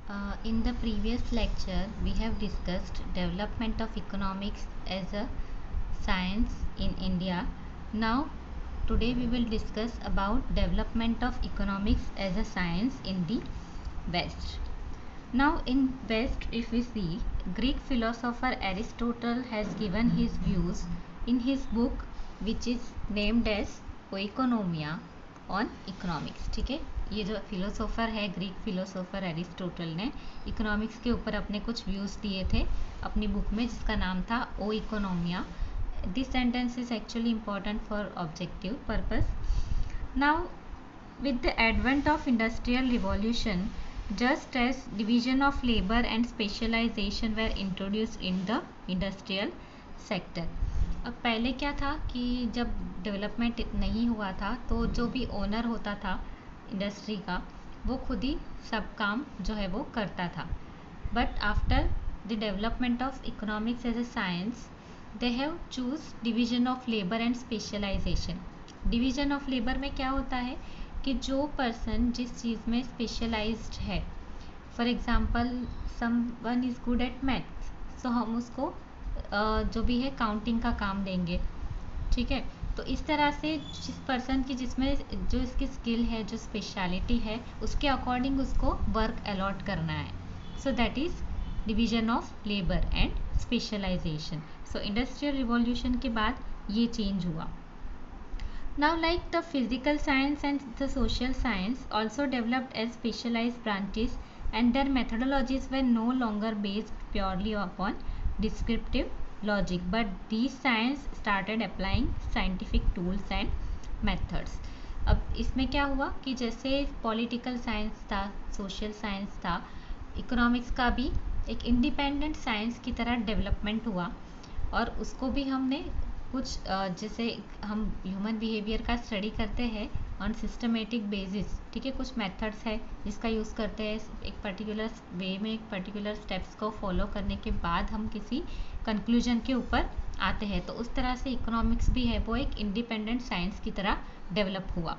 In the previous lecture, we have discussed development of economics as a science in India. Now, today we will discuss about development of economics as a science in the West. Now, in West, if we see, Greek philosopher Aristotle has given his views in his book, which is named as Oikonomia on economics. ठीक है, ये जो philosopher है Greek philosopher Aristotle ने economics के ऊपर अपने कुछ व्यूज़ दिए थे अपनी बुक में, जिसका नाम था oikonomia. This sentence is actually important for objective purpose. Now with the advent of industrial revolution, just as division of labor and specialization were introduced in the industrial sector. अब पहले क्या था कि जब डेवलपमेंट नहीं हुआ था तो जो भी ओनर होता था इंडस्ट्री का वो खुद ही सब काम जो है वो करता था. But after the development of economics as a science they have chose division of labour and specialisation. Division of labour में क्या होता है कि जो पर्सन जिस चीज़ में स्पेशलाइज्ड है, for example someone is good at maths, so हम उसको जो भी है काउंटिंग का काम देंगे. ठीक है, तो इस तरह से जिस पर्सन की जिसमें जो इसकी स्किल है, जो स्पेशलिटी है, उसके अकॉर्डिंग उसको वर्क अलॉट करना है. So that is division of labour and specialisation. So industrial revolution के बाद ये चेंज हुआ. Now, like the physical science and the social science also developed as specialized branches, and their methodologies were no longer based purely upon descriptive logic, but these science started applying scientific tools and methods. अब इसमें क्या हुआ कि जैसे political science था, social science था, economics का भी एक इंडिपेंडेंट साइंस की तरह डेवलपमेंट हुआ. और उसको भी हमने कुछ जैसे हम ह्यूमन बिहेवियर का स्टडी करते हैं ऑन सिस्टमेटिक बेसिस. ठीक है, कुछ मेथड्स है जिसका यूज़ करते हैं एक पर्टिकुलर वे में, एक पर्टिकुलर स्टेप्स को फॉलो करने के बाद हम किसी कंक्लूजन के ऊपर आते हैं. तो उस तरह से इकोनॉमिक्स भी है वो एक इंडिपेंडेंट साइंस की तरह डेवलप हुआ.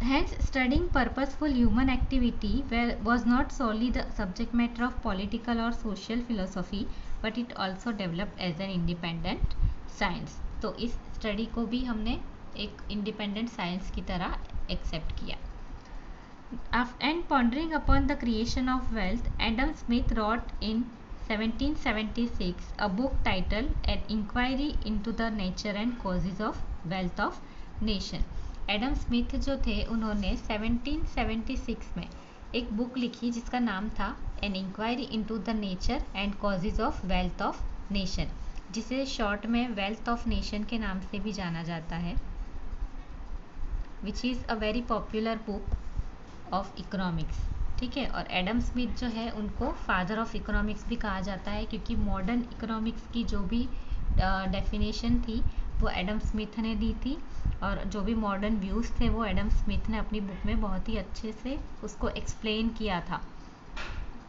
Hence, studying purposeful human activity was not solely the subject matter of political or social philosophy, but it also developed as an independent science. तो इस स्टडी को भी हमने एक इंडिपेंडेंट साइंस की तरह एक्सेप्ट किया. And pondering upon the creation of wealth, Adam Smith wrote in 1776 a book titled An Inquiry into the Nature and Causes of Wealth of Nation. Adam Smith जो थे उन्होंने 1776 में एक बुक लिखी जिसका नाम था an inquiry into the nature and causes of wealth of nation, जिसे शॉर्ट में वेल्थ ऑफ नेशन के नाम से भी जाना जाता है, which is a very popular book of economics. ठीक है, और एडम स्मिथ जो है उनको फादर ऑफ इकोनॉमिक्स भी कहा जाता है, क्योंकि मॉडर्न इकोनॉमिक्स की जो भी डेफिनेशन थी वो एडम स्मिथ ने दी थी, और जो भी मॉडर्न व्यूज़ थे वो एडम स्मिथ ने अपनी बुक में बहुत ही अच्छे से उसको एक्सप्लेन किया था.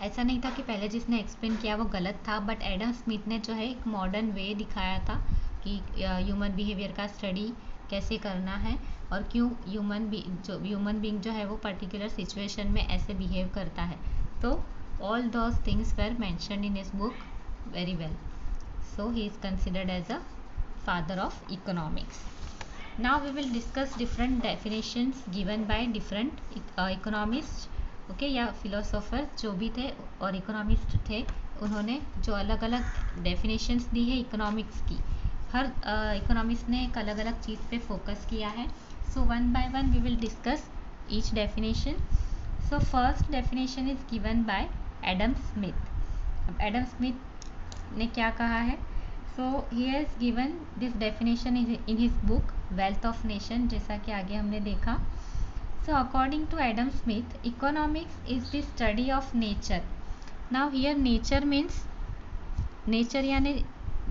ऐसा नहीं था कि पहले जिसने एक्सप्लेन किया वो गलत था, बट एडम स्मिथ ने जो है एक मॉडर्न वे दिखाया था कि ह्यूमन बिहेवियर का स्टडी कैसे करना है और क्यों ह्यूमन बीइंग जो है वो पर्टिकुलर सिचुएशन में ऐसे बिहेव करता है. तो all those things were mentioned in his book very well. So he is considered as a father of economics. Now we will discuss different definitions given by different economists. Okay, या philosophers जो भी थे और economist थे, उन्होंने जो अलग अलग definitions दी है economics की. हर economist ने एक अलग अलग चीज़ पे focus किया है. So one by one we will discuss each definition. So first definition is given by Adam Smith. अब Adam Smith ने क्या कहा है? So he has given this definition in his book Wealth of Nation, जैसा कि आगे हमने देखा. So according to Adam Smith, economics is the study of nature. Now here nature means nature यानी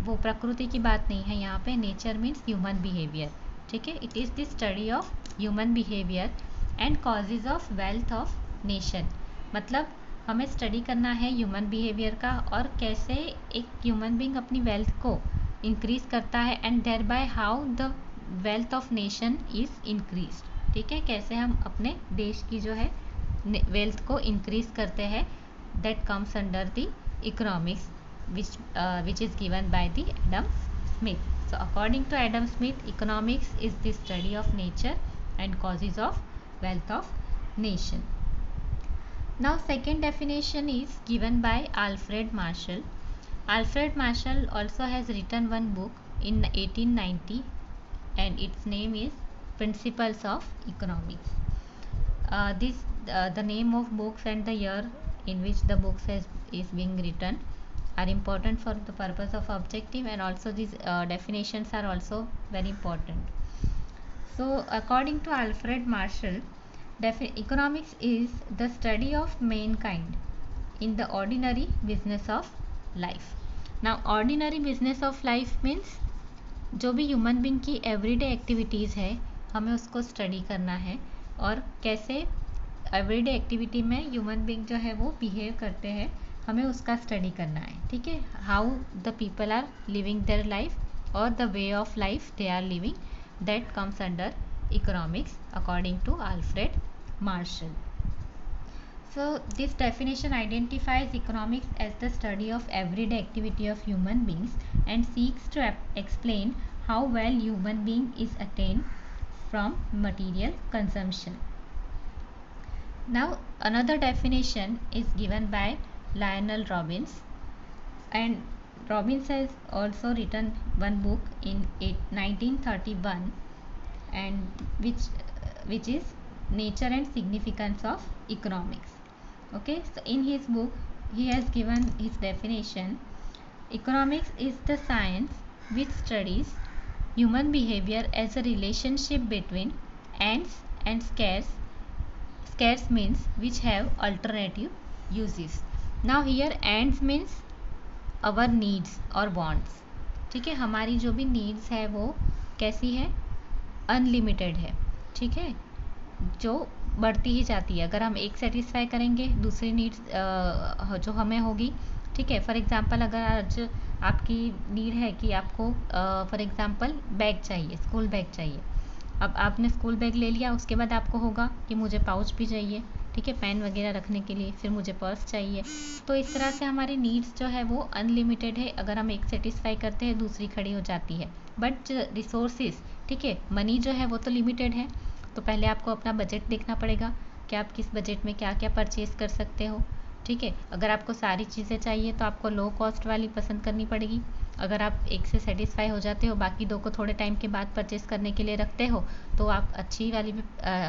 वो प्रकृति की बात नहीं है यहाँ पे. nature means human behavior. ठीक है, it is the study of human behavior and causes of wealth of nation. मतलब हमें स्टडी करना है ह्यूमन बिहेवियर का और कैसे एक ह्यूमन बीइंग अपनी वेल्थ को इंक्रीज करता है, and thereby how the wealth of nation is increase. ठीक है, कैसे हम अपने देश की जो है वेल्थ को इंक्रीज करते हैं, that comes under the economics which is given by the Adam Smith. So according to Adam Smith, economics is the study of nature and causes of wealth of nation. Now second definition is given by Alfred Marshall. Alfred Marshall also has written one book in 1890 and its name is Principles of Economics. The name of books and the year in which the books is being written are important for the purpose of objective, and also these definitions are also very important. So according to Alfred Marshall, economics is the study of mankind in the ordinary business of life. Now ordinary business of life means जो भी human being की everyday activities है हमें उसको study करना है, और कैसे एवरीडे एक्टिविटी में ह्यूमन बींग जो है वो बिहेव करते हैं हमें उसका स्टडी करना है. ठीक है, how the people are living their life और the way of life they are living, that comes under economics according to Alfred Marshall. So this definition identifies economics as the study of everyday activity of human beings and seeks to explain how well human being is attained from material consumption. Now another definition is given by Lionel Robbins, and Robbins has also written one book in 1931 and which is Nature and Significance of Economics. Okay, so in his book he has given his definition: economics is the science which studies human behavior as a relationship between ends and scarce means which have alternative uses. Now here ends means our needs or wants. ठीक है, हमारी जो भी needs है वो कैसी है, unlimited है. ठीक है, जो बढ़ती ही जाती है. अगर हम एक सेटिस्फाई करेंगे दूसरी नीड्स जो हमें होगी. ठीक है, फॉर एग्जांपल अगर आज आपकी नीड है कि आपको फॉर एग्जांपल बैग चाहिए, स्कूल बैग चाहिए. अब आपने स्कूल बैग ले लिया, उसके बाद आपको होगा कि मुझे पाउच भी चाहिए. ठीक है, पेन वगैरह रखने के लिए, फिर मुझे पर्स चाहिए. तो इस तरह से हमारी नीड्स जो है वो अनलिमिटेड है. अगर हम एक सेटिस्फाई करते हैं दूसरी खड़ी हो जाती है. बट रिसोर्सेज, ठीक है, मनी जो है वो तो लिमिटेड है. तो पहले आपको अपना बजट देखना पड़ेगा कि आप किस बजट में क्या क्या परचेज़ कर सकते हो. ठीक है, अगर आपको सारी चीज़ें चाहिए तो आपको लो कॉस्ट वाली पसंद करनी पड़ेगी. अगर आप एक से सेटिस्फाई हो जाते हो, बाकी दो को थोड़े टाइम के बाद परचेज़ करने के लिए रखते हो, तो आप अच्छी वाली भी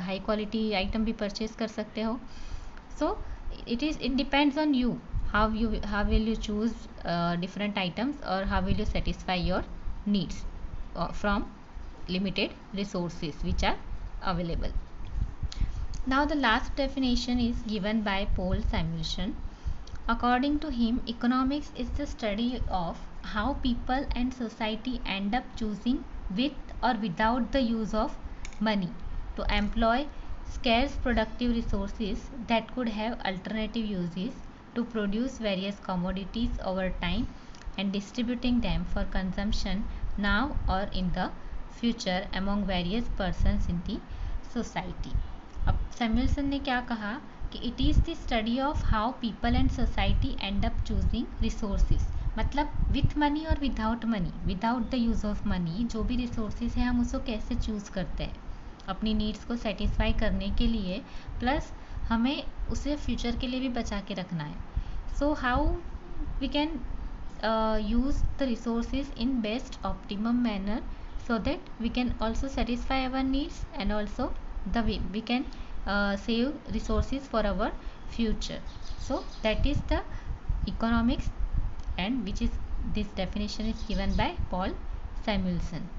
हाई क्वालिटी आइटम भी परचेज़ कर सकते हो. सो it depends on you how will you choose different items or how will you satisfy your needs from limited resources which are available. Now the last definition is given by Paul Samuelson. According to him, economics is the study of how people and society end up choosing with or without the use of money to employ scarce productive resources that could have alternative uses to produce various commodities over time and distributing them for consumption now or in the future among various persons in the society. अब Samuelson ने क्या कहा कि it is the study of how people and society and up choosing resources. मतलब with money और without money, without the use of money, जो भी resources हैं हम उसको कैसे चूज़ करते हैं अपनी नीड्स को सेटिस्फाई करने के लिए, प्लस हमें उसे फ्यूचर के लिए भी बचा के रखना है. So how we can use the resources in best optimum manner so that we can also satisfy our needs and also we can save resources for our future. So that is the economics, and which is this definition is given by Paul Samuelson.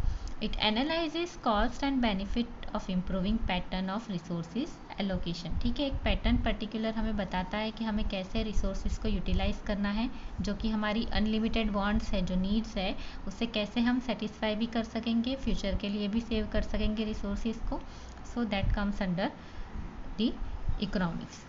It analyzes cost and benefit of improving pattern of resources allocation. ठीक है, एक pattern particular हमें बताता है कि हमें कैसे resources को यूटिलाइज करना है, जो कि हमारी अनलिमिटेड वांट्स है, जो नीड्स है, उससे कैसे हम सेटिस्फाई भी कर सकेंगे, फ्यूचर के लिए भी सेव कर सकेंगे रिसोर्सेज को. So that comes under the economics.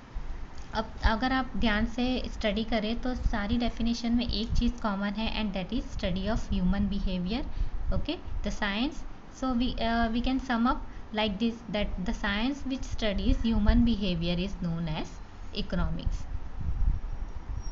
अब अगर आप ध्यान से स्टडी करें तो सारी डेफिनेशन में एक चीज़ कॉमन है, and that is study of human behaviour. Okay, the science. So we can sum up like this, that the science which studies human behavior is known as economics.